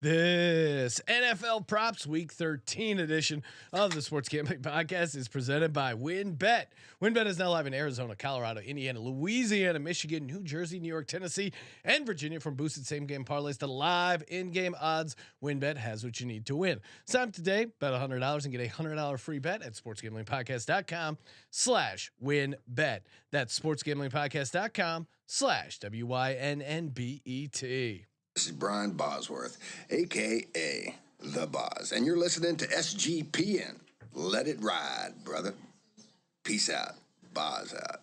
This NFL Props Week 13 edition of the Sports Gambling Podcast is presented by WynnBet. WynnBet is now live in Arizona, Colorado, Indiana, Louisiana, Michigan, New Jersey, New York, Tennessee, and Virginia. From boosted same-game parlays to live in-game odds, WynnBet has what you need to win. Sign up today, bet $100 and get a $100 free bet at sportsgamblingpodcast.com/WynnBet. That's sportsgamblingpodcast.com/WYNNBET. This is Brian Bosworth, a.k.a. The Boz, and you're listening to SGPN. Let it ride, brother. Peace out. Boz out.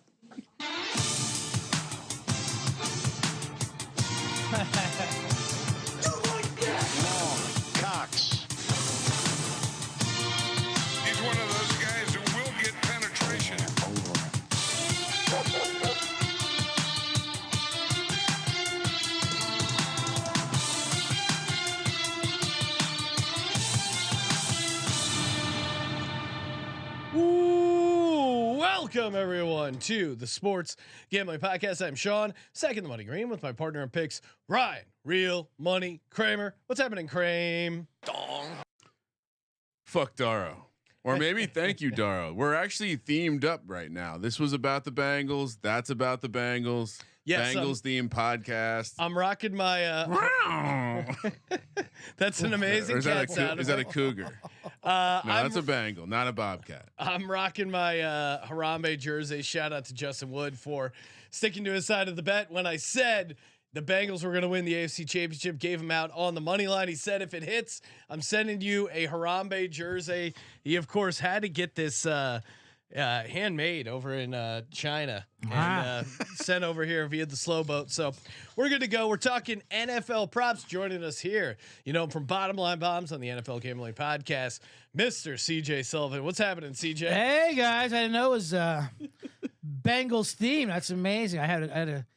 Long, Cox. He's one of those guys who will get penetration. Welcome everyone to the Sports Gambling Podcast. I'm Sean, second the money green with my partner in picks, Ryan, Real Money Kramer. What's happening, Kramer? Dong. Fuck Darrow. Or maybe thank you, Darrow. We're actually themed up right now. This was about the Bengals. That's about the Bengals. Yes, Bengals themed podcast. I'm rocking my. That's an amazing cat sound. Is that a cougar? No, that's a Bengal, not a Bobcat. I'm rocking my Harambe jersey. Shout out to Justin Wood for sticking to his side of the bet when I said the Bengals were going to win the AFC Championship. Gave him out on the money line. He said, if it hits, I'm sending you a Harambe jersey. He of course had to get this handmade over in China and sent over here via the slow boat. So we're good to go. We're talking NFL props. Joining us here, you know, from Bottom Line Bombs on the NFL Gambling Podcast, Mr. CJ Sullivan. What's happening, CJ? Hey guys, I didn't know it was Bengals theme. That's amazing. I had a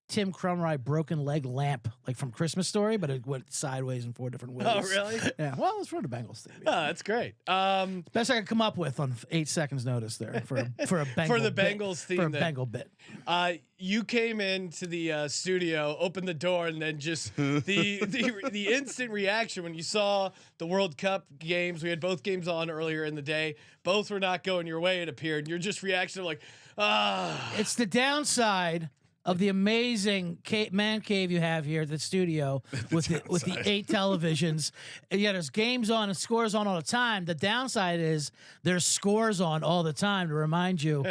Tim Crumry broken leg lamp, like from Christmas Story, but it went sideways in 4 different ways. Oh, really? Yeah. Well, it's for the Bengals theme. Oh, that's great. Best I could come up with on 8 seconds notice there for a Bengal for the bit, Bengals theme. For a Bengal bit. You came into the studio, opened the door, and then just the instant reaction when you saw the World Cup games. We had both games on earlier in the day. Both were not going your way, it appeared. And your just reaction of like, It's the downside of the amazing man cave you have here at the studio with the 8 televisions. Yeah, there's games on and scores on all the time. The downside is there's scores on all the time to remind you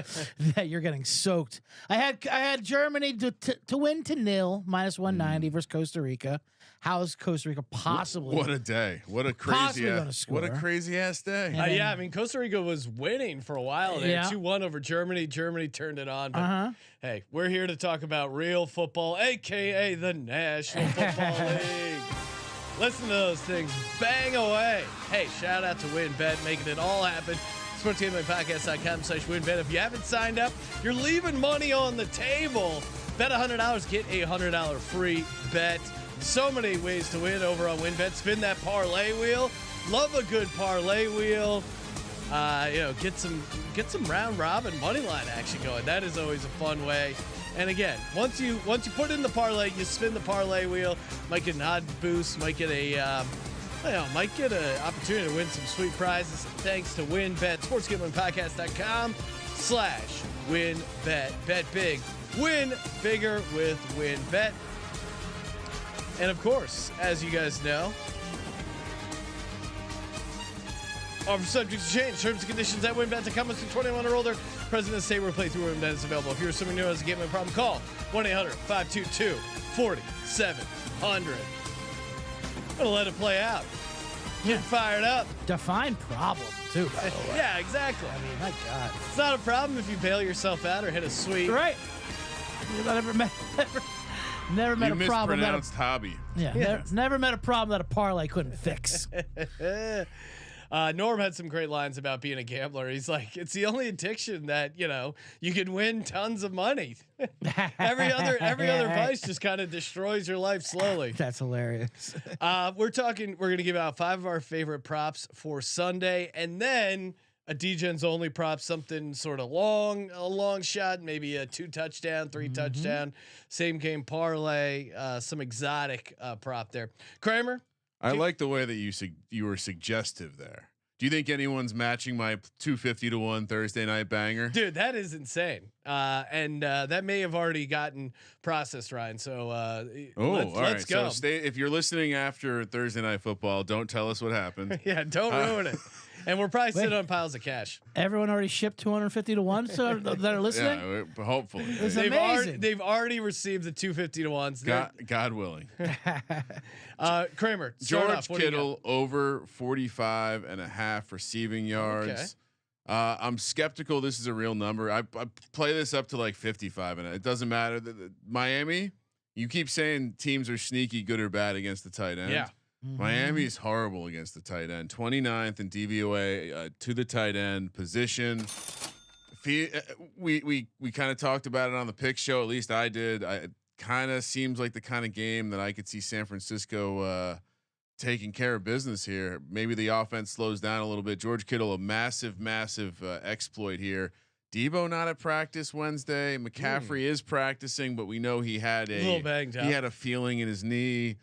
that you're getting soaked. I had Germany to win to nil -190 versus Costa Rica. How is Costa Rica possibly? What a day! What a crazy ass day! Yeah, I mean Costa Rica was winning for a while there, 2-1 over Germany. Germany turned it on, but hey, we're here to talk about real football, aka the National Football League. Listen to those things bang away. Hey, shout out to WynnBet making it all happen. SportsGamblingPodcast.com/WynnBet. If you haven't signed up, you're leaving money on the table. Bet $100, get a $100 free bet. So many ways to win over on WynnBet. Spin that parlay wheel. Love a good parlay wheel. Get some round robin money line action going. That is always a fun way. And again, once you put in the parlay, you spin the parlay wheel. Might get an odd boost. Might get an opportunity to win some sweet prizes. Thanks to WynnBet. SportsGamblingPodcast.com/WynnBet. Bet big, win bigger with WynnBet. And of course, as you guys know, offer subject to change. Terms and conditions at WynnBet.com. Must be 21 or older. President State where playthrough WynnBet is available. If you're someone new has a gambling problem, call 1-800-522-4700. Gonna let it play out. Get fired up. Define problem too, by the way. Yeah, exactly. I mean, my God. It's not a problem if you bail yourself out or hit a sweep. Right. Never met a problem that hobby. Never met a problem that a parlay couldn't fix. Norm had some great lines about being a gambler. He's like, it's the only addiction that you can win tons of money. every other vice just kind of destroys your life slowly. That's hilarious. We're going to give out 5 of our favorite props for Sunday, and then a DegensOnly prop, something sort of a long shot, maybe a 2 touchdown, 3 touchdown, same game parlay, some exotic prop there. Kramer, I like the way that you were suggestive there. Do you think anyone's matching my 250 to 1 Thursday night banger? Dude, that is insane. And that may have already gotten processed, Ryan. So let's go. So if you're listening after Thursday night football, don't tell us what happened. Yeah, don't ruin it. And we're probably sitting on piles of cash. Everyone already shipped 250 to 1 so that are listening. Yeah, hopefully. It's amazing. They've already received the 250 to 1s. God willing. Kramer, George Kittle over 45.5 receiving yards. Okay. I'm skeptical this is a real number. I play this up to like 55, and it doesn't matter. Miami, you keep saying teams are sneaky good or bad against the tight end. Yeah. Miami is horrible against the tight end. 29th in DVOA to the tight end position. We kind of talked about it on the pick show. At least I did. It kind of seems like the kind of game that I could see San Francisco taking care of business here. Maybe the offense slows down a little bit. George Kittle, a massive exploit here. Debo not at practice Wednesday. McCaffrey is practicing, but we know he had a little banged up. He had a feeling in his knee.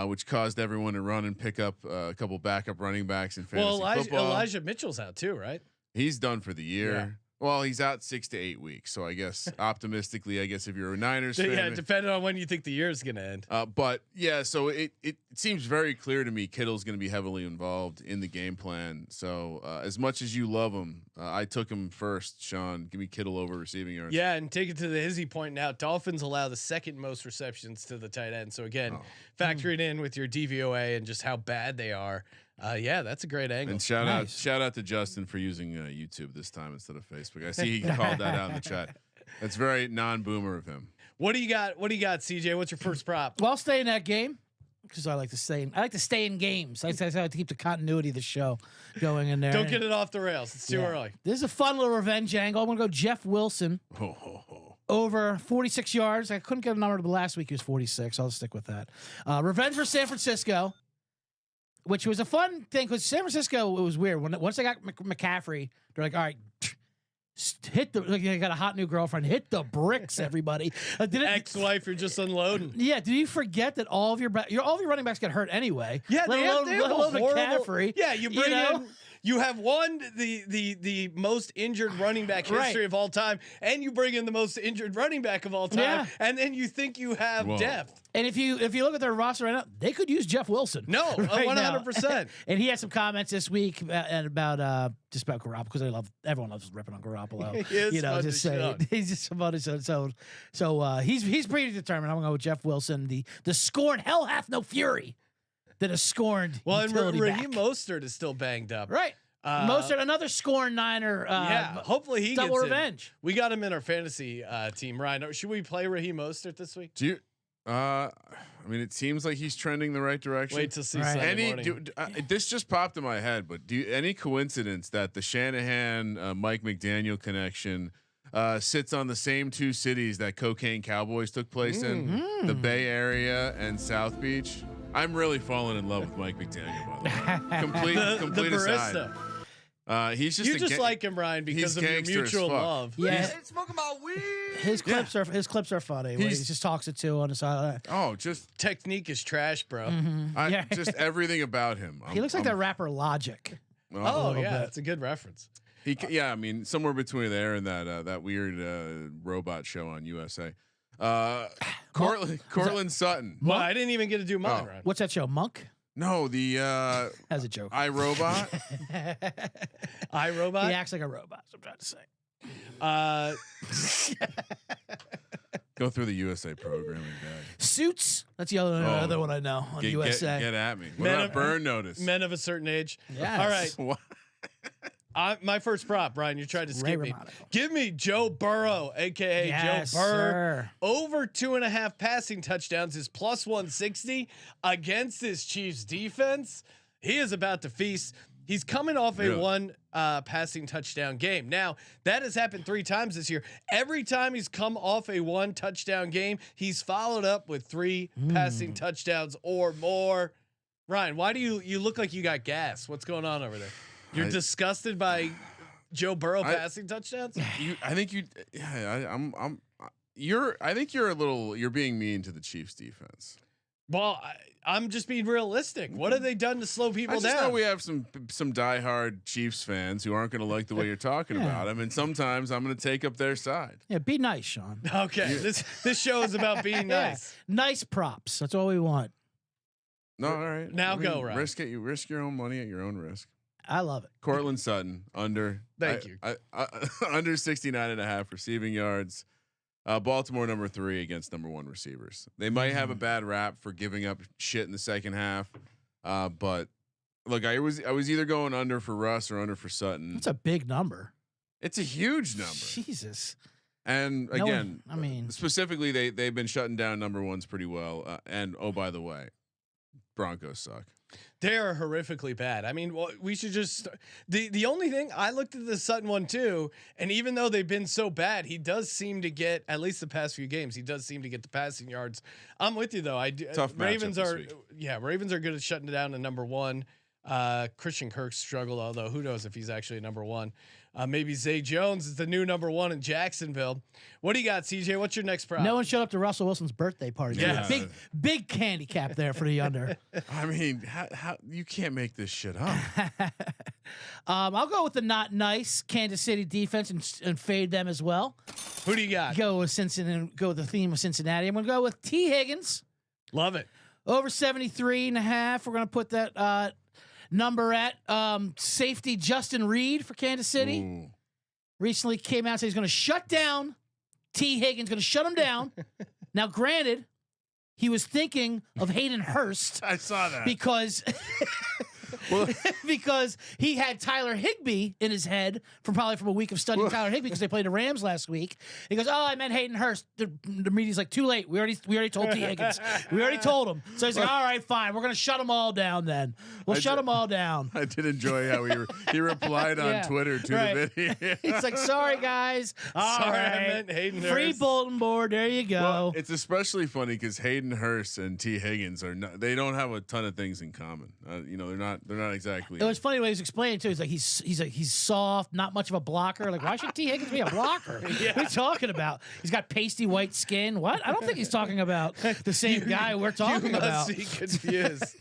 Which caused everyone to run and pick up a couple backup running backs in fantasy football. Elijah Mitchell's out too, right? He's done for the year. Yeah. Well, he's out 6 to 8 weeks. So I guess optimistically, if you're a Niners fan, Yeah, depending on when you think the year is going to end. But yeah, so it seems very clear to me Kittle's going to be heavily involved in the game plan. So as much as you love him, I took him first. Sean, give me Kittle over receiving yards. Yeah, and take it to the Hizzy point now. Dolphins allow the second most receptions to the tight end. So again, factoring in with your DVOA and just how bad they are. Yeah, that's a great angle. And shout out to Justin for using YouTube this time instead of Facebook. I see he called that out in the chat. That's very non-boomer of him. What do you got? CJ? What's your first prop? Well, I'll stay in that game because I like to stay in games. I like to keep the continuity of the show going in there. Don't get it off the rails. It's too early. This is a fun little revenge angle. I'm gonna go Jeff Wilson over 46 yards. I couldn't get a number, but last week he was 46. I'll stick with that. Revenge for San Francisco, which was a fun thing because San Francisco, it was weird. Once they got McCaffrey, they're like, all right, hit the, like, you got a hot new girlfriend, hit the bricks, everybody. Ex-wife, you're just unloading. Yeah, did you forget that all of your running backs get hurt anyway? Yeah, let alone McCaffrey. Yeah, you bring in. You have won the most injured running back history of all time, and you bring in the most injured running back of all time, and then you think you have depth. And if you look at their roster right now, they could use Jeff Wilson. No, 100%. And he had some comments this week about just about Garoppolo because everyone loves ripping on Garoppolo. Just saying he's just somebody. So he's pretty determined. I'm gonna go with Jeff Wilson, the scorned hell hath no fury. That is scorned. Well, and Raheem Mostert is still banged up. Right. Mostert, another scorned Niner. Hopefully he gets revenge. We got him in our fantasy team, Ryan. Should we play Raheem Mostert this week? Do you? I mean, it seems like he's trending the right direction. Wait to see Sunday morning. This just popped in my head, but any coincidence that the Shanahan Mike McDaniel connection sits on the same two cities that Cocaine Cowboys took place in, the Bay Area and South Beach? I'm really falling in love with Mike McDaniel, by the way. Complete aside. He's just you just like him, Ryan, because of your mutual love. Yeah, He's smoking my weed. His clips are funny. He just talks it to on the side. Oh, just technique is trash, bro. Just everything about him. He looks like that rapper Logic. Oh yeah, that's a good reference. I mean, somewhere between there and that weird robot show on USA. Courtland Sutton. Well, I didn't even get to do mine, right? What's that show? Monk? No, the as a joke. iRobot. iRobot. He acts like a robot. That's what I'm trying to say. Go through the USA programming guide. Suits. That's the other one I know on USA. Get at me. What about Burn Notice? Men of a certain age. Yes. All right. My first prop, Brian. You tried to skip me. Give me Joe Burrow, aka Joe Burrow. Over 2.5 passing touchdowns is plus 160 against this Chiefs defense. He is about to feast. He's coming off a one passing touchdown game. Now that has happened 3 times this year. Every time he's come off a 1 touchdown game, he's followed up with 3 passing touchdowns or more. Ryan, why do you look like you got gas? What's going on over there? You're disgusted by Joe Burrow passing touchdowns? I think you're being mean to the Chiefs defense. Well, I'm just being realistic. What have they done to slow people I just down? know we have some diehard Chiefs fans who aren't going to like the way you're talking about them, and sometimes I'm going to take up their side. Yeah, be nice, Sean. Okay, this show is about being nice. Yeah. Nice props. That's all we want. No, all right. Now go, Ryan. Risk your own money at your own risk. I love it. Courtland Sutton under. Thank you. Under 69.5 receiving yards. Baltimore number 3 against number 1 receivers. They might have a bad rap for giving up shit in the second half, but look, I was either going under for Russ or under for Sutton. That's a big number. It's a huge number. Jesus. And again, I mean, specifically, they've been shutting down number 1s pretty well. And oh, by the way, Broncos suck. They are horrifically bad. I mean, we should just the only thing I looked at the Sutton one too, and even though they've been so bad, he does seem to get at least the past few games. He does seem to get the passing yards. I'm with you though. Tough Ravens matchup are this week. Ravens are good at shutting down the number 1. Christian Kirk struggled, although who knows if he's actually number 1. Maybe Zay Jones is the new number 1 in Jacksonville. What do you got, CJ? What's your next prop? no one showed up to Russell Wilson's birthday party. Yeah. Big handicap there for the under. I mean, how you can't make this shit up. I'll go with the not nice Kansas City defense and fade them as well. Who do you got? Go with Cincinnati. Go with the theme of Cincinnati. I'm going to go with T. Higgins. Love it. Over 73.5. We're going to put that number at safety Justin Reed for Kansas City. Ooh. Recently came out and said he's going to shut down T. Higgins, going to shut him down. Now, granted, he was thinking of Hayden Hurst I saw that because because he had Tyler Higbee in his head from a week of studying Tyler Higbee because they played the Rams last week. He goes, "Oh, I meant Hayden Hurst." The media's like, "Too late. We already told T. Higgins. We already told him." So he's like, "All right, fine. We're gonna shut them all down then. We'll shut them all down." I did enjoy how he replied on Yeah, Twitter to right. the video. He's like, "Sorry, guys. All Sorry, I right. meant Hayden Free Hurst. bulletin board. There you go." Well, it's especially funny because Hayden Hurst and T. Higgins they don't have a ton of things in common. They're not exactly. It was funny the way he was explaining too. He's like he's soft, not much of a blocker. Like, why should T. Higgins be a blocker? What are you talking about? He's got pasty white skin. What? I don't think he's talking about the same guy we're talking you about. must be confused.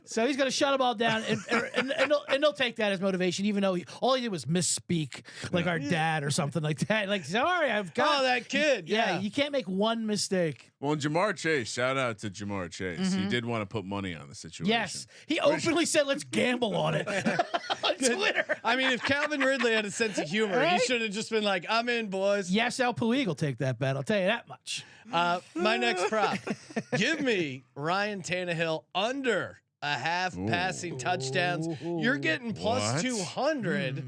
So he's going to shut them all down, and they'll take that as motivation, even though all he did was misspeak, like our dad or something like that. Like, sorry, I've got that kid. Yeah. You can't make one mistake. Well, Jamar Chase, shout out to Jamar Chase. He did want to put money on the situation. Yes, he openly said, "Let's gamble on it." On Twitter. I mean, if Calvin Ridley had a sense of humor, Right? he should have just been like, "I'm in, boys." Yes, Al Puig will take that bet. I'll tell you that much. My next prop: give me Ryan Tannehill under a half passing touchdowns. You're getting plus What? 200.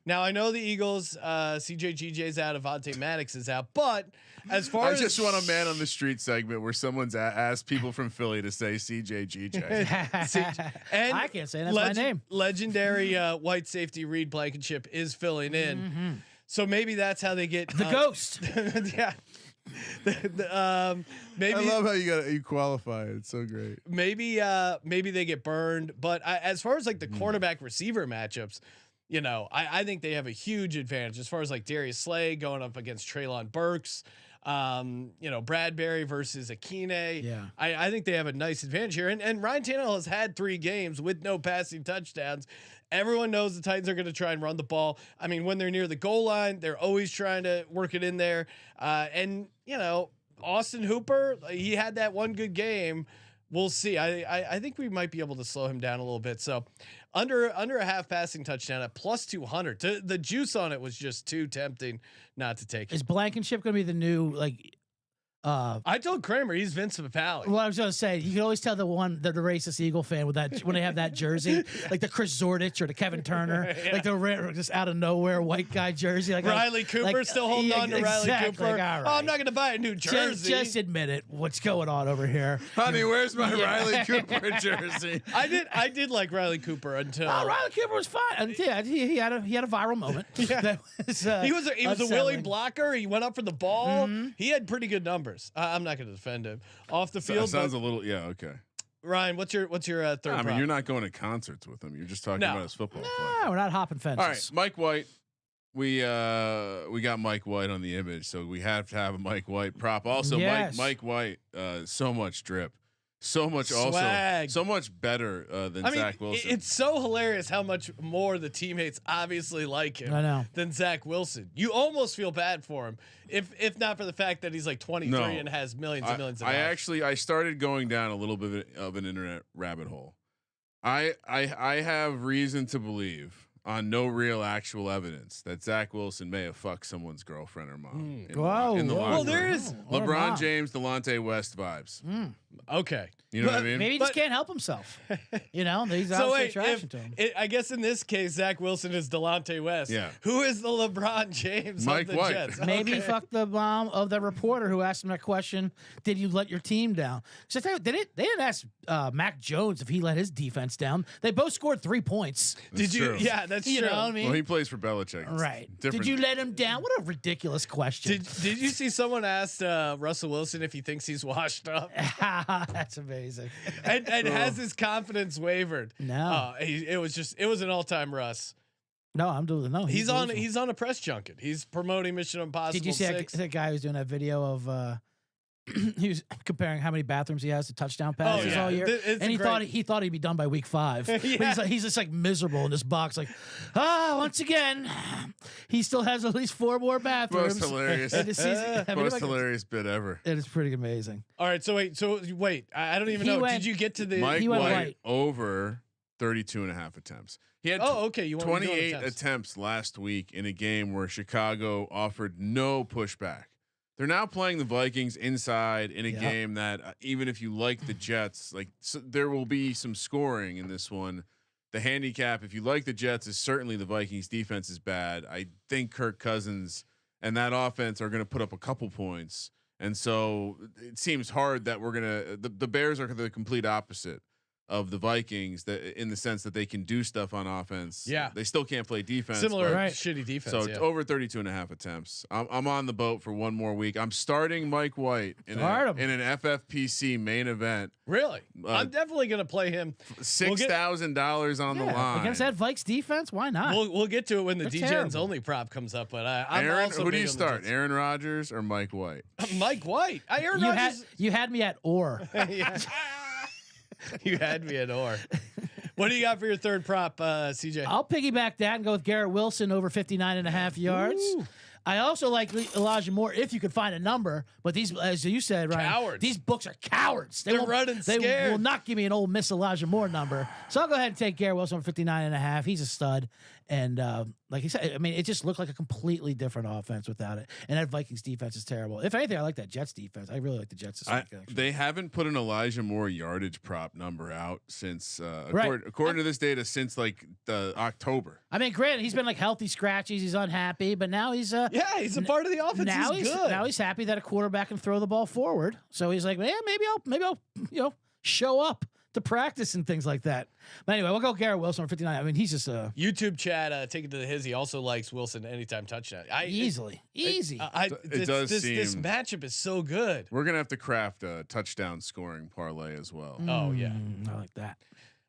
Now I know the Eagles, CJ GJ's out, Avonte Maddox is out, but as far I as just want a man on the street segment where someone's asked people from Philly to say CJ GJ. and I can't say that's my name. Legendary white safety Reed Blankenship is filling in, so maybe that's how they get The ghost. yeah. Maybe I love how you qualify it. It's so great. maybe they get burned, but as far as like the cornerback receiver matchups, I think they have a huge advantage as far as like Darius Slay going up against Treylon Burks, Bradbury versus Akine. Yeah. I think they have a nice advantage here. And Ryan Tannehill has had 3 games with no passing touchdowns. Everyone knows the Titans are going to try and run the ball. I mean, when they're near the goal line, they're always trying to work it in there. Austin Hooper, he had that one good game. We'll see. I think we might be able to slow him down a little bit. So under a half passing touchdown at plus 200. The juice on it was just too tempting not to take it. Is Blankenship going to be the new I told Kramer he's Vince Papale. Well, I was going to say, you can always tell the racist Eagle fan with that when they have that jersey, like the Chris Zordich or the Kevin Turner, like the just out of nowhere white guy jersey. Like Riley Cooper still holding on to Riley Cooper. Like, all right. Oh, I'm not going to buy a new jersey. Just admit it. What's going on over here? Honey, where's my Riley Cooper jersey? I did like Riley Cooper until Riley Cooper was fine. And yeah, he had a viral moment. That was, he was a willing unsettling. blocker. He went up for the ball. He had pretty good numbers. I'm not going to defend him off the field. Sounds a little okay. Ryan, what's your third? I mean, prop? you're not going to concerts with him. You're just talking No. about his football play. No, we're not hopping fences. All right, Mike White, we got Mike White on the image, so we have to have a Mike White prop. Also, Yes. Mike White, so much drip, so much Swag. also so much better than Zach Wilson. It's so hilarious how much more the teammates obviously like him I know. than Zach Wilson. You almost feel bad for him, if not for the fact that he's like 23 and has millions and millions of dollars. I started going down a little bit of an internet rabbit hole. I have reason to believe, on no real actual evidence, that Zach Wilson may have fucked someone's girlfriend or mom. In the locker Well, room. there is LeBron James, Delonte West vibes. okay. You know what I mean? Maybe he just can't help himself. You know, he's So obviously wait, attraction to him. I guess in this case, Zach Wilson is Delonte West. Yeah. Who is the LeBron James Mike of the White. Jets? Maybe he Okay. fucked the mom of the reporter who asked him that question. Did you let your team down? So they didn't ask Mac Jones if he let his defense down. They both scored 3 points. Did you? true. Yeah, that's You true. know what I mean? Well, he plays for Belichick. It's Right. different. Did you let him down? What a ridiculous question. Did you see someone asked Russell Wilson if he thinks he's washed up? That's amazing. And has his confidence wavered? No. It was an all-time Russ. No, I'm doing no. He's losing. on a press junket. He's promoting Mission Impossible. Did you see 6. that guy who's doing that video of he was comparing how many bathrooms he has to touchdown passes yeah. all year, It's and great. he thought he'd be done by week 5. But Yeah. he's just like miserable in this box, like once again, he still has at least 4 more bathrooms. Most hilarious, in the season. I mean, most like, hilarious bit ever. it is pretty amazing. All right, so wait. I don't even He know. went- Did you get to the? Mike he went White White. over 32.5 attempts. He had Oh, okay. You want me to go 28 attempts. attempts last week in a game where Chicago offered no pushback. They're now playing the Vikings inside in a Yep. game that even if you like the Jets, there will be some scoring in this one. The handicap, if you like the Jets, is certainly the Vikings defense is bad. I think Kirk Cousins and that offense are going to put up a couple points. And so it seems hard that the Bears are the complete opposite of the Vikings, that in the sense that they can do stuff on offense. Yeah. They still can't play defense. Similar but- Right. shitty defense. So yeah. over 32.5 attempts. I'm on the boat for one more week. I'm starting Mike White in Start him. an FFPC main event. Really, I'm definitely gonna play him. $6,000 on the line against that Vikes defense. Why not? We'll get to it when the They're DGens terrible. only prop comes up. But I'm Aaron, also who do big you on the start? Jets. Aaron Rodgers or Mike White? Mike White. Aaron you Rodgers. had me at or. Yeah. You had me at or. What do you got for your third prop, CJ? I'll piggyback that and go with Garrett Wilson over 59.5 yards. Ooh. I also like Elijah Moore if you could find a number, but these, as you said, Ryan, Cowards. these books are cowards. They're won't- running They scared. will not give me an old Miss Elijah Moore number. So I'll go ahead and take Garrett Wilson over 59.5. He's a stud. And like he said, I mean, it just looked like a completely different offense without it. And that Vikings defense is terrible. If anything, I like that Jets defense. I really like the Jets this week, actually. They haven't put an Elijah Moore yardage prop number out since, Right. according to this data, since like October. I mean, granted, he's been like healthy scratchies. He's unhappy, but now he's Yeah, he's a part of the offense. now he's good. now he's happy that a quarterback can throw the ball forward. So he's like, yeah, maybe I'll show up to practice and things like that. But anyway, we'll go Garrett Wilson for 59. I mean, he's just YouTube chat, take it to the his. He also likes Wilson anytime touchdown. easy. It does this seem- matchup is so good. We're gonna have to craft a touchdown scoring parlay as well. Oh yeah. I like that.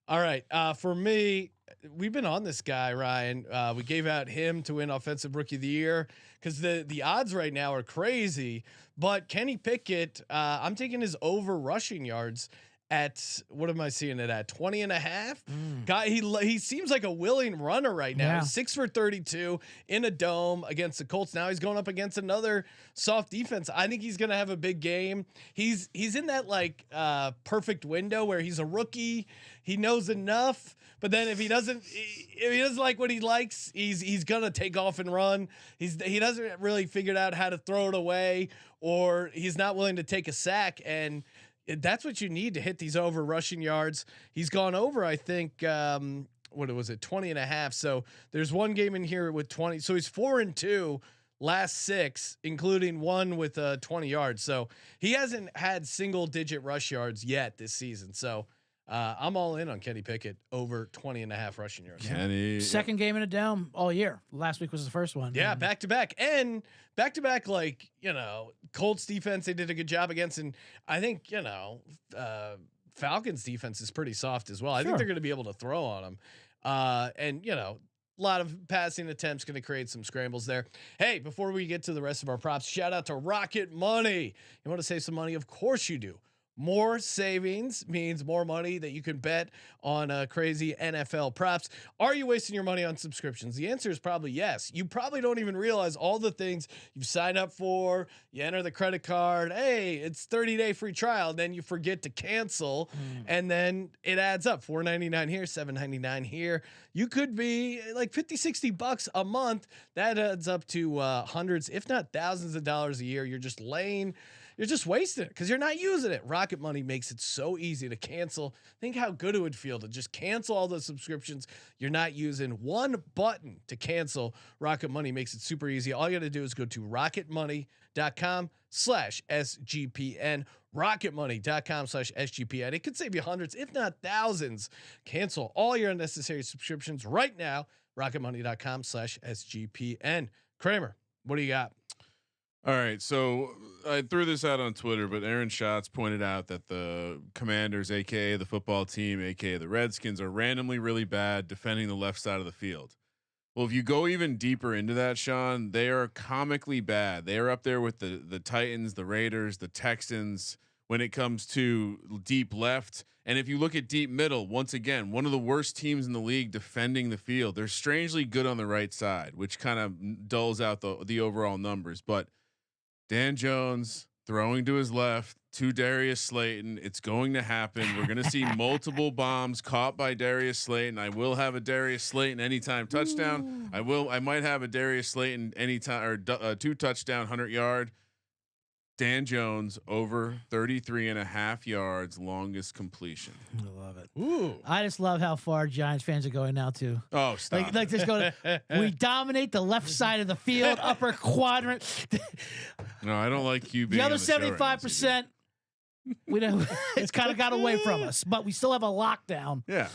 All right. For me, we've been on this guy, Ryan. We gave out him to win Offensive Rookie of the Year because the odds right now are crazy. But Kenny Pickett, I'm taking his over rushing yards at, what am I seeing it at, 20.5? Guy, he seems like a willing runner right now. Yeah. 6 for 32 in a dome against the Colts. Now he's going up against another soft defense. I think he's gonna have a big game. He's in that like perfect window where he's a rookie. He knows enough, but then if he doesn't like what he likes, he's gonna take off and run. He doesn't really figure out how to throw it away, or he's not willing to take a sack, and that's what you need to hit these over rushing yards. He's gone over, I think, what was it, 20.5. So there's one game in here with 20. So he's 4-2 last 6, including one with 20 yards. So he hasn't had single digit rush yards yet this season. So I'm all in on Kenny Pickett over 20.5 rushing yards. Kenny, Second game in a dome all year. Last week was the first one. Yeah, back to back, and back to back. Like, Colts defense, they did a good job against, and I think Falcons defense is pretty soft as well. I think Sure. they're going to be able to throw on them. And lot of passing attempts, going to create some scrambles there. Hey, before we get to the rest of our props, shout out to Rocket Money. You want to save some money? Of course you do. More savings means more money that you can bet on crazy NFL props. Are you wasting your money on subscriptions? The answer is probably yes. You probably don't even realize all the things you've signed up for. You enter the credit card. Hey, it's 30-day free trial. Then you forget to cancel. And then it adds up. $4.99 here, $7.99 here. You could be like $50-$60 a month. That adds up to hundreds, if not thousands of dollars a year. You're just wasting it because you're not using it. Rocket Money makes it so easy to cancel. Think how good it would feel to just cancel all the subscriptions you're not using. One button to cancel. Rocket Money makes it super easy. All you got to do is go to rocketmoney.com/SGPN. rocketmoney.com/SGPN. It could save you hundreds, if not thousands. Cancel all your unnecessary subscriptions right now. rocketmoney.com/SGPN. Kramer, what do you got? All right, so I threw this out on Twitter, but Aaron Schatz pointed out that the Commanders, aka the football team, aka the Redskins, are randomly really bad defending the left side of the field. Well, if you go even deeper into that, Sean, they are comically bad. They are up there with the Titans, the Raiders, the Texans when it comes to deep left. And if you look at deep middle, once again, one of the worst teams in the league defending the field. They're strangely good on the right side, which kind of dulls out the overall numbers, but Dan Jones throwing to his left to Darius Slayton. It's going to happen. We're going to see multiple bombs caught by Darius Slayton. I will have a Darius Slayton anytime touchdown. I might have a Darius Slayton anytime or 2 touchdown 100-yard. Dan Jones over 33.5 yards, longest completion. I love it. Ooh. I just love how far Giants fans are going now too. Oh, stop. Like just go to, we dominate the left side of the field, upper quadrant. No, I don't like you being The other on the show right now, 75%, we don't. It's kind of got away from us, but we still have a lockdown. Yeah.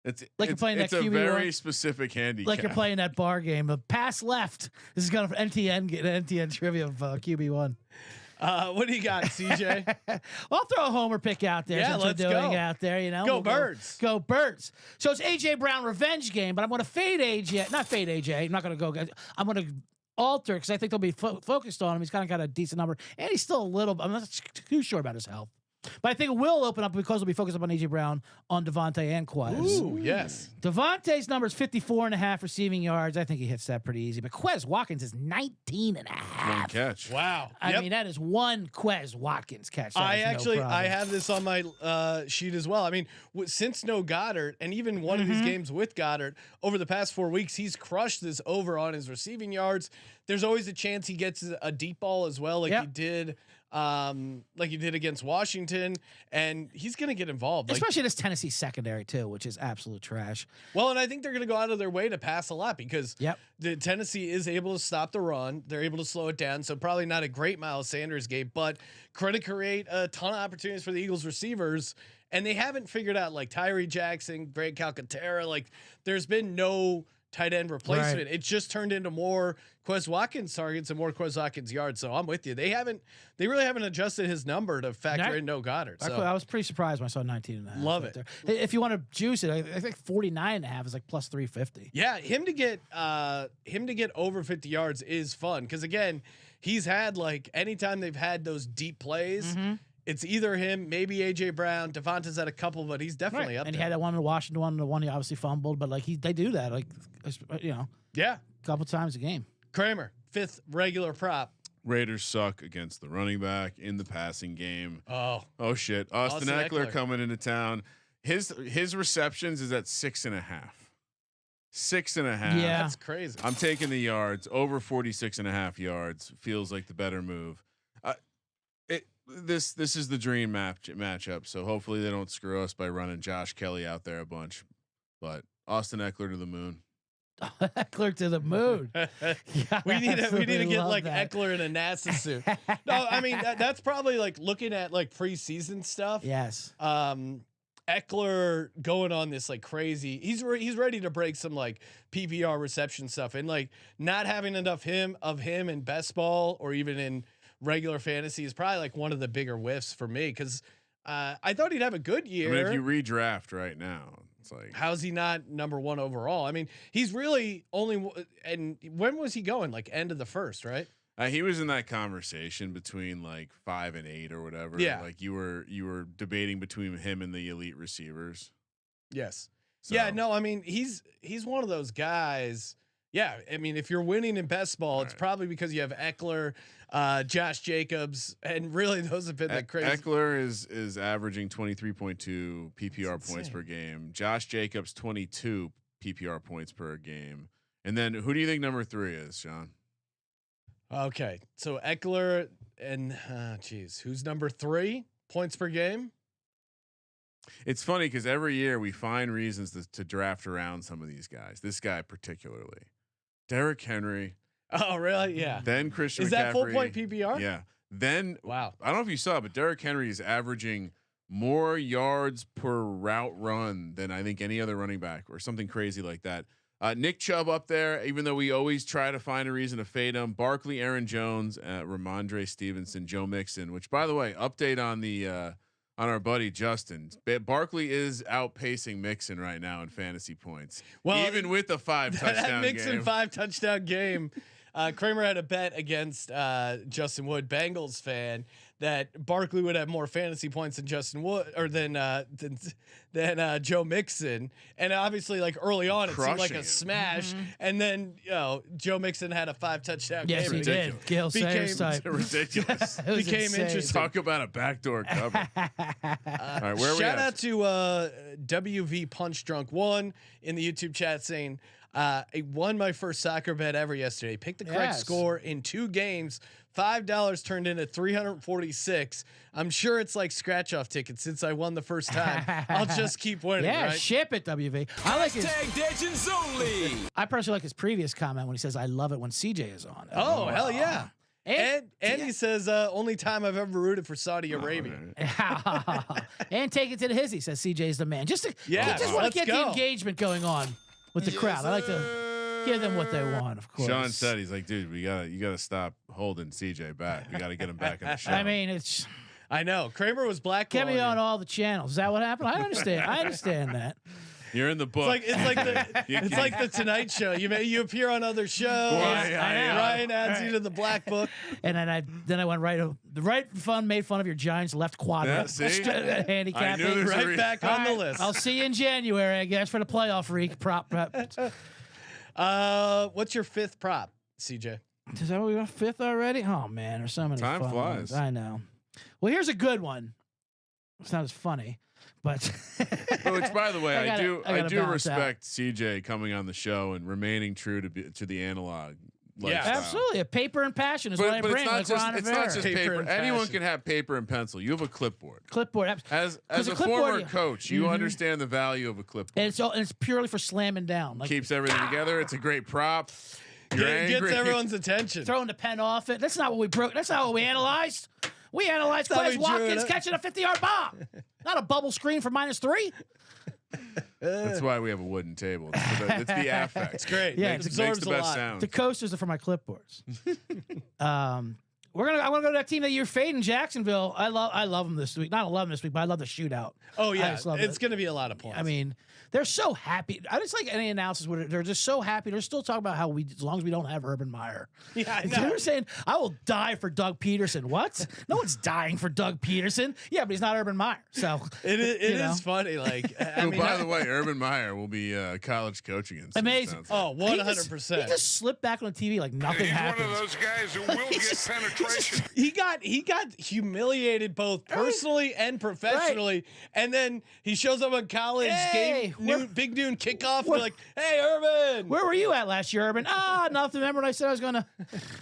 It's you're playing that a QB very one. Specific handicap. Like you're playing that bar game. A pass left. This is going to NTN trivia of QB1. What do you got, CJ? Well, I'll throw a homer pick out there. Yeah, since let's we're doing go. out there, Go Birds. Go Birds. So it's AJ Brown revenge game, but I'm going to fade AJ. Not fade AJ. I'm not going to go. I'm going to alter because I think they'll be focused on him. He's kind of got a decent number, and he's still a little. I'm not too sure about his health. But I think it will open up because we'll be focused up on AJ Brown, on DeVonta and Quez. Ooh, yes. DeVonta's number is 54.5 receiving yards. I think he hits that pretty easy. But Quez Watkins is 19.5. One catch. Wow. I mean, that is one Quez Watkins catch. That I is no actually problem. I have this on my sheet as well. I mean, since no Goddard and even one of his games with Goddard over the past 4 weeks, he's crushed this over on his receiving yards. There's always a chance he gets a deep ball as well, like he did against Washington, and he's going to get involved. Especially this Tennessee secondary too, which is absolute trash. Well, and I think they're going to go out of their way to pass a lot because the Tennessee is able to stop the run. They're able to slow it down. So probably not a great Miles Sanders game, but could create a ton of opportunities for the Eagles receivers. And they haven't figured out like Tyree Jackson, Greg Calcaterra. Like there's been no tight end replacement. Right. It just turned into more Quez Watkins targets and more Quez Watkins yards. So I'm with you. They really haven't adjusted his number to factor in no Goddard. So I was pretty surprised when I saw 19.5. Love it. There. If you want to juice it, I think 49.5 is like plus 350. Yeah, him to get over 50 yards is fun because again, he's had like anytime they've had those deep plays. It's either him, maybe AJ Brown. DeVonta's had a couple, but he's definitely up and there. He had that one in Washington, the one he obviously fumbled, but like they do that, like a couple times a game. Kramer, 5th regular prop. Raiders suck against the running back in the passing game. Oh shit! Austin Ekeler coming into town. His receptions is at 6.5. 6.5. Yeah, that's crazy. I'm taking the yards over 46.5 yards. Feels like the better move. This is the dream matchup. So hopefully they don't screw us by running Josh Kelly out there a bunch. But Austin Ekeler to the moon. Ekeler to the moon. we need to get like that. Ekeler in a NASA suit. No, I mean that's probably like looking at like preseason stuff. Yes. Ekeler going on this like crazy. He's ready to break some like PPR reception stuff and like not having enough of him in best ball or even in regular fantasy is probably like one of the bigger whiffs for me because I thought he'd have a good year. I mean, if you redraft right now, It's like, how's he not number 1 overall? I mean, he's really only. And when was he going? Like end of the first, right? he was in that conversation between like 5 and 8 or whatever. Yeah. Like you were debating between him and the elite receivers. Yes. So, Yeah. No, I mean, he's one of those guys. Yeah. I mean, if you're winning in best ball, it's probably because you have Ekeler, Josh Jacobs, and really those have been the crazy. Ekeler is averaging 23.2 PPR points per game. Josh Jacobs 22 PPR points per game. And then who do you think number 3 is, Sean? Okay, so Ekeler and who's number 3 points per game? It's funny because every year we find reasons to draft around some of these guys. This guy particularly, Derrick Henry. Oh, really? Yeah. Then Christian. Is that McCaffrey. full point PPR? Yeah. Then wow. I don't know if you saw, but Derrick Henry is averaging more yards per route run than I think any other running back or something crazy like that. Nick Chubb up there, even though we always try to find a reason to fade him. Barkley, Aaron Jones, Ramondre Stevenson, Joe Mixon. Which, by the way, update on the on our buddy Justin. Barkley is outpacing Mixon right now in fantasy points. Well, even with the 5 touchdown Mixon game. 5 touchdown game. Kramer had a bet against Justin Wood, Bengals fan, that Barkley would have more fantasy points than Justin Wood or than Joe Mixon, and obviously like early on it seemed like a smash, and then Joe Mixon had a 5 touchdown game. Yes, he did. Gale Sayers type. Ridiculous. Became insane. interesting. Talk about a backdoor cover. All right, where are we Shout at? out to WV Punch Drunk 1 in the YouTube chat saying, I won my first soccer bet ever yesterday. Picked the correct score in 2 games. $5 turned into 346. I'm sure it's like scratch off tickets since I won the first time. I'll just keep winning. Yeah, right? ship it, WV. I like his. DegensOnly. I personally like his previous comment when he says, "I love it when CJ is on." Oh hell yeah! And he says, only time I've ever rooted for Saudi Arabia. And take it to the hizzy, says CJ's the man. Just want to get the engagement going on with the crowd. I like to give them what they want, of course. Sean said, he's like, dude, you gotta stop holding CJ back. We gotta get him back on the show. I mean, I know Kramer was blackballing. Get me on all the channels. Is that what happened? I understand that. You're in the book. It's like the Tonight Show. You appear on other shows. Ryan adds you to the black book. And then I went right fun made fun of your Giants left quadrant. Handicap. Right back on the list. I'll see you in January, I guess, for the playoff prop. What's your 5th prop, CJ? Is that what we got 5th already? Oh man, there's so many. Time fun flies. ones. I know. Well, here's a good one. It's not as funny, but. Which, by the way, I do respect out. CJ coming on the show and remaining true to the analog. Lifestyle. Absolutely. A paper and passion is what I bring. It's not just paper. Anyone passion. can have paper and pencil. You have a clipboard. As a former coach, you understand the value of a clipboard. And it's purely for slamming down. Like, keeps everything together. It's a great prop. Gets everyone's attention. Throwing the pen off it. That's not what we broke. That's not what we analyzed. We analyzed Quez Watkins catching a 50-yard bomb. Not a bubble screen for -3. That's why we have a wooden table. It's the affect. It's great. Yeah, it makes absorbs the a best lot. sound. The coasters are for my clipboards. I'm gonna go to that team that you're fading, Jacksonville. I love them this week. Not 11 this week, but I love the shootout. Oh yeah, it's going to be a lot of points. I mean, they're so happy. I just like any analysis where they're just so happy. They're still talking about how as long as we don't have Urban Meyer. Yeah, I know. They're saying I will die for Doug Peterson. What? No one's dying for Doug Peterson. Yeah, but he's not Urban Meyer. So it is funny. Like, by the way, Urban Meyer will be college coaching. Amazing. Oh, 100%. He just slipped back on the TV like nothing happened. He's one of those guys who will get penetration. He got humiliated both personally and professionally, and then he shows up on college big noon kickoff. We're like, "Hey, Urban, where were you at last year, Urban?" Nothing. Remember when I said I was going to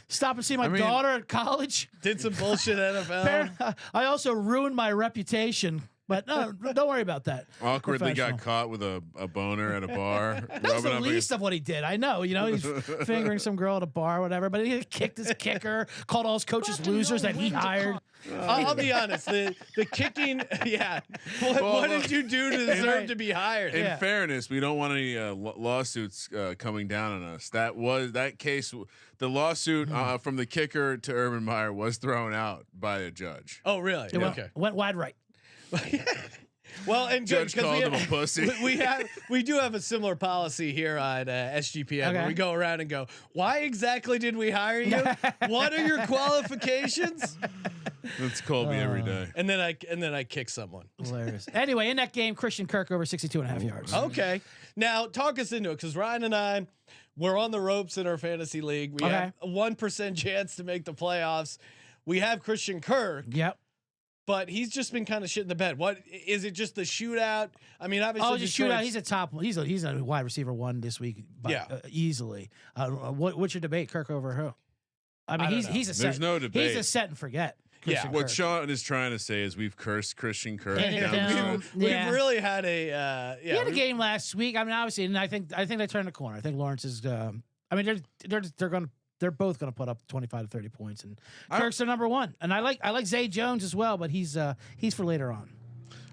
stop and see my daughter at college? Did some bullshit NFL. I also ruined my reputation. But no, don't worry about that. Awkwardly got caught with a boner at a bar. That was the least of what he did. I know. He's fingering some girl at a bar or whatever. But he kicked his kicker, called all his coaches losers that he hired. I'll be honest. The kicking, yeah. What did you do to deserve to be hired? In fairness, we don't want any lawsuits coming down on us. That case. The lawsuit from the kicker to Urban Meyer was thrown out by a judge. Oh, really? Went wide right. Well, and good Judge called him a pussy. We do have a similar policy here on SGPN where we go around and go, why exactly did we hire you? What are your qualifications? That's called me every day. And then I kick someone. Hilarious. Anyway, in that game, Christian Kirk over 62.5 yards. Okay. Now talk us into it, because Ryan and I, we're on the ropes in our fantasy league. We have a 1% chance to make the playoffs. We have Christian Kirk. Yep. But he's just been kind of shit in the bed. What is it? Just the shootout? I mean, obviously, just shootout. He's a top. He's a wide receiver one this week. Easily. What's your debate? Kirk over who? I mean, he's a set. There's no debate. He's a set and forget. Yeah. What Sean is trying to say is we've cursed Christian Kirk. We've really had a he had a game last week. I mean, obviously, and I think they turned the corner. I think Lawrence is. I mean, they're both going to put up 25 to 30 points, and Kirk's their number one. And I like Zay Jones as well, but he's for later on.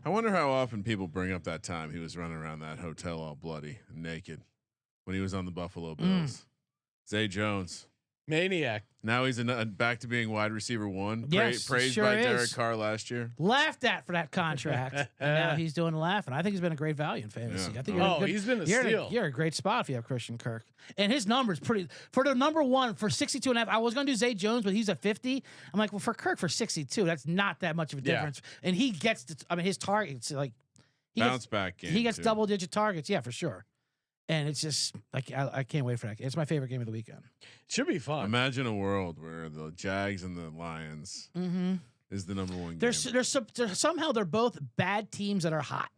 I wonder how often people bring up that time he was running around that hotel all bloody and naked when he was on the Buffalo Bills. Zay Jones. Maniac. Now he's back to being wide receiver one. Yes, praised sure by is. Derek Carr last year. Laughed at for that contract, and now he's doing the laughing. I think he's been a great value in fantasy. I think he's been a steal. You're a great spot if you have Christian Kirk, and his numbers pretty for the number one for 62.5. I was going to do Zay Jones, but he's at 50. I'm like, well, for Kirk for 62, that's not that much of a difference. And he gets, his targets like bounce back game. He gets double-digit targets, yeah, for sure. And it's just like I can't wait for that. It's my favorite game of the weekend. Should be fun. Imagine a world where the Jags and the Lions is the number one game. Somehow they're both bad teams that are hot.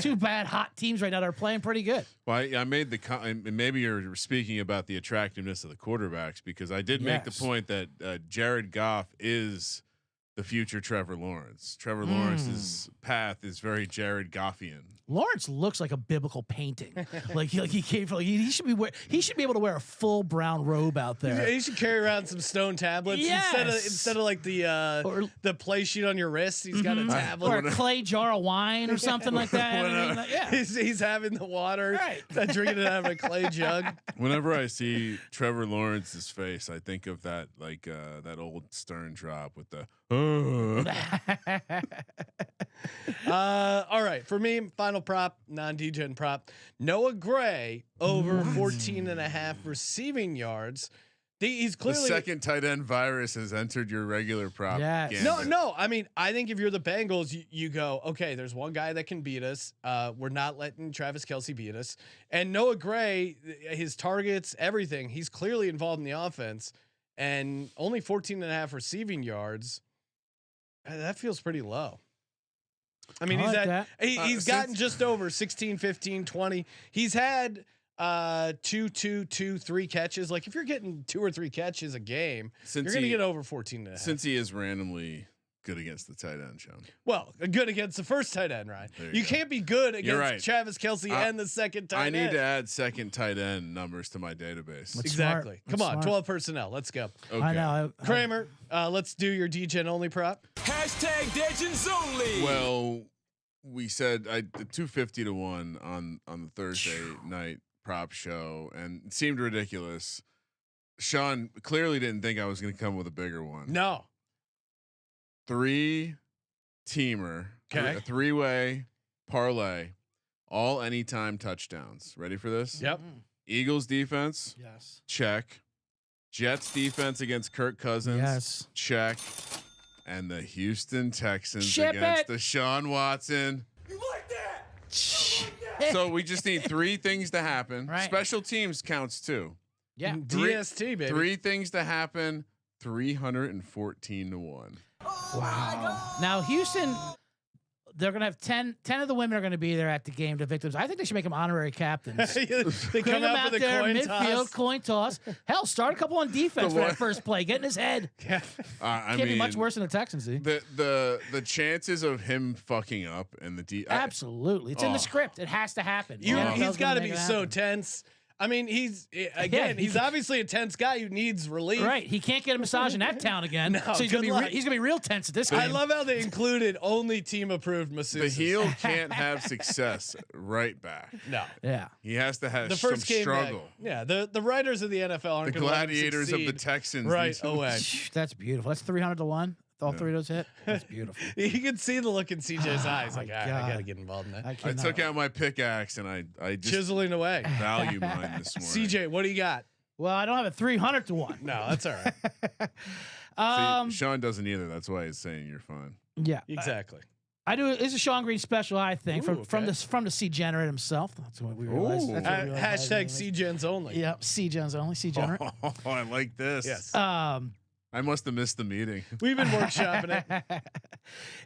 Two bad hot teams right now that are playing pretty good. Well, I made the maybe you're speaking about the attractiveness of the quarterbacks, because I did make the point that Jared Goff is the future Trevor Lawrence. Trevor Lawrence's path is very Jared Goffian. Lawrence looks like a biblical painting. like he came from. He should be able to wear a full brown robe out there. He should carry around some stone tablets instead of like the play sheet on your wrist. He's got a tablet or a clay jar of wine or something like that. He's having the water, drinking it out of a clay jug. Whenever I see Trevor Lawrence's face, I think of that that old Stern drop with the. All right, for me, final prop, non-degen prop, Noah Gray over 14.5 receiving yards. He's clearly the second tight end virus has entered your regular prop. Yes. No. I mean, I think if you're the Bengals, you go, okay, there's one guy that can beat us. We're not letting Travis Kelce beat us. And Noah Gray, his targets, everything, he's clearly involved in the offense, and only 14.5 receiving yards. That feels pretty low. I mean, he's gotten just over 16, 15, 20. He's had 3 catches. Like, if you're getting 2 or 3 catches a game, you're going to get over 14.5. Since he is randomly good against the tight end, Sean. Well, good against the first tight end, Ryan. You can't be good against Travis Kelce and the second tight end. I need to add second tight end numbers to my database. That's exactly. Smart. Come on, 12 personnel. Let's go. Okay. I know. Kramer, let's do your DGen only prop. Hashtag DegensOnly. Well, we said the 250 to 1 on the Thursday night prop show, and it seemed ridiculous. Sean clearly didn't think I was going to come with a bigger one. No. 3-teamer, a 3-way parlay, all anytime touchdowns. Ready for this? Yep. Eagles defense. Yes. Check. Jets defense against Kirk Cousins. Yes. Check. And the Houston Texans against Deshaun Watson. You like that? So we just need 3 things to happen. Right. Special teams counts too. Yeah. DST, baby. 3 things to happen. 314 to 1. Wow. Now Houston, they're gonna have 10 of the women are gonna be there at the game. The victims. I think they should make them honorary captains. They Bring come them out out with a there, coin midfield, toss. coin toss. Hell, start a couple on defense for that first play. Get in his head. Yeah. I Can't mean, be much worse than the Texans. The chances of him fucking up and Absolutely, it's in the script. It has to happen. He's got to be so tense. I mean, he's obviously a tense guy who needs relief. Right. He can't get a massage in that town again. No, so he's gonna be real tense at this game. I love how they included only team approved masseuses. the heel can't have success right back. No. Yeah. He has to have The first some game struggle. back. Yeah. The writers of the NFL aren't The going to gladiators of the Texans. right away. That's beautiful. That's 300 to 1. All three of those hit. That's beautiful. You can see the look in CJ's eyes. my Like, I God. gotta get involved in that. I cannot- took out my pickaxe and I just Chiseling away. value mine this morning. CJ, what do you got? Well, I don't have a 300 to 1. No, that's all right. See, Sean doesn't either. That's why he's saying you're fine. Yeah, Exactly. I do. It's a Sean Green special, I think, Ooh, from okay. the C-Generate himself. That's what we realized. Ooh. That's what we realized. Hashtag CGens only. Yeah, C-Gens only. C-Generate. Oh, I like this. Yes. I must have missed the meeting. We've been workshopping it.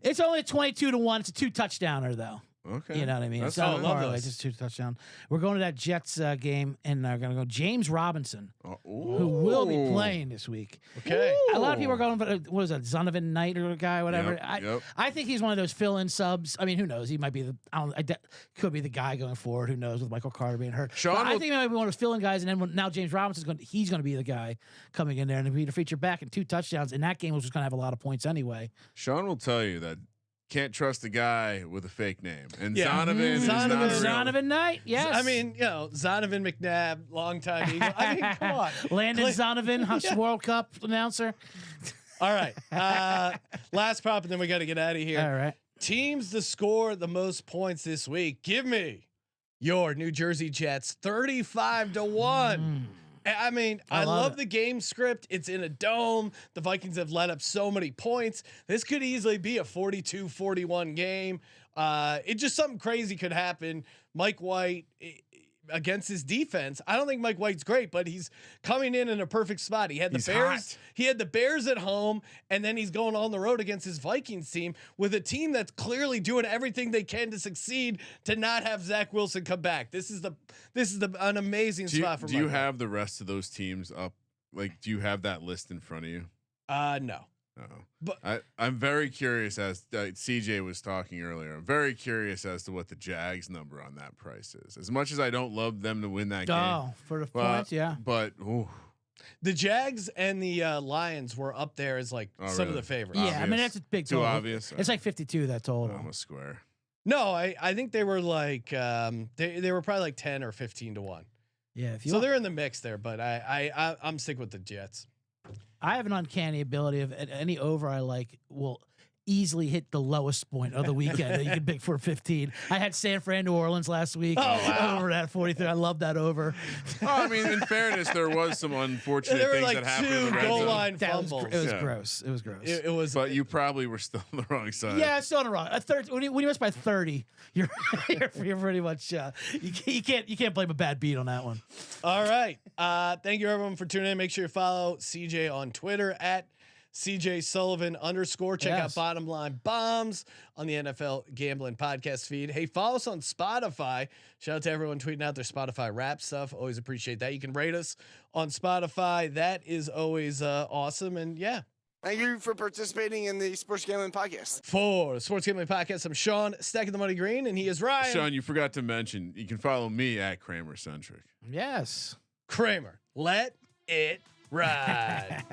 It's only a 22 to 1. It's a 2-touchdowner though. Okay. You know what I mean? That's It's not fine. a parlay, those. just 2 touchdown. We're going to that Jets game, and they're going to go James Robinson, Oh, who will be ooh. playing this week. Okay. A lot of people are going, but what is that, Zonovan Knight or a guy, whatever. Yep. I think he's one of those fill-in subs. I mean, who knows? He might be could be the guy going forward. Who knows with Michael Carter being hurt? Sean But I will- think he might be one of those fill-in guys. And then now James Robinson's he's going to be the guy coming in there and be the feature back and 2 touchdowns. And that game was just going to have a lot of points anyway. Sean will tell you that can't trust a guy with a fake name. And Yeah. Zonovan is not a real- Zonovan Knight, yes. I mean, Zonovan McNabb, longtime Eagle. I mean, come on. Landon Zonovan, Yeah. World Cup announcer. All right. Last prop, and then we got to get out of here. All right. Teams to score the most points this week. Give me your New Jersey Jets 35 to 1. I mean, I love love it. the game script. It's in a dome. The Vikings have let up so many points. This could easily be a 42-41 game. It just something crazy could happen. Mike White against his defense. I don't think Mike White's great, but he's coming in a perfect spot. He had the He's Bears. hot. He had the Bears at home, and then he's going on the road against his Vikings team with a team that's clearly doing everything they can to succeed to not have Zach Wilson come back. This is an amazing spot for Do you Mike White. have the rest of those teams up? Like, do you have that list in front of you? No. No. But- I'm very curious as CJ was talking earlier. I'm very curious as to what the Jags number on that price is. As much as I don't love them to win that game, Oh, for the points, yeah. But The Jags and the Lions were up there as like Oh, some of really? the favorites. Yeah, I mean Obvious. that's a big Too total. obvious? It's like 52 that total. I'm a square. No, I think they were like they were probably like 10 or 15 to 1. Yeah, if you So want, they're in the mix there, but I'm sticking with the Jets. I have an uncanny ability of any over I like will easily hit the lowest point of the weekend that you can pick for 15. I had San Fran, New Orleans last week. Oh, wow. Over at 43. I love that over. Oh, I mean, in fairness, there was some unfortunate There were things like that happened in 2 the red goal zone. line That was, fumbles. it was Yeah. gross. It was gross. It was. But you probably were still on the wrong side. yeah, it's still on the wrong. When you miss by 30, you're pretty much you can't blame a bad beat on that one. All right. Thank you everyone for tuning in. Make sure you follow CJ on Twitter at CJ Sullivan _ Check Yes. out Bottom Line Bombs on the NFL Gambling Podcast feed. Hey, follow us on Spotify. Shout out to everyone tweeting out their Spotify rap stuff. Always appreciate that. You can rate us on Spotify. That is always awesome. And yeah, Thank you for participating in the Sports Gambling Podcast. for the Sports Gambling Podcast, I'm Sean, stacking the money green, and he is Ryan. Sean, you forgot to mention you can follow me at Kramer Centric. Yes. Kramer. Let it ride.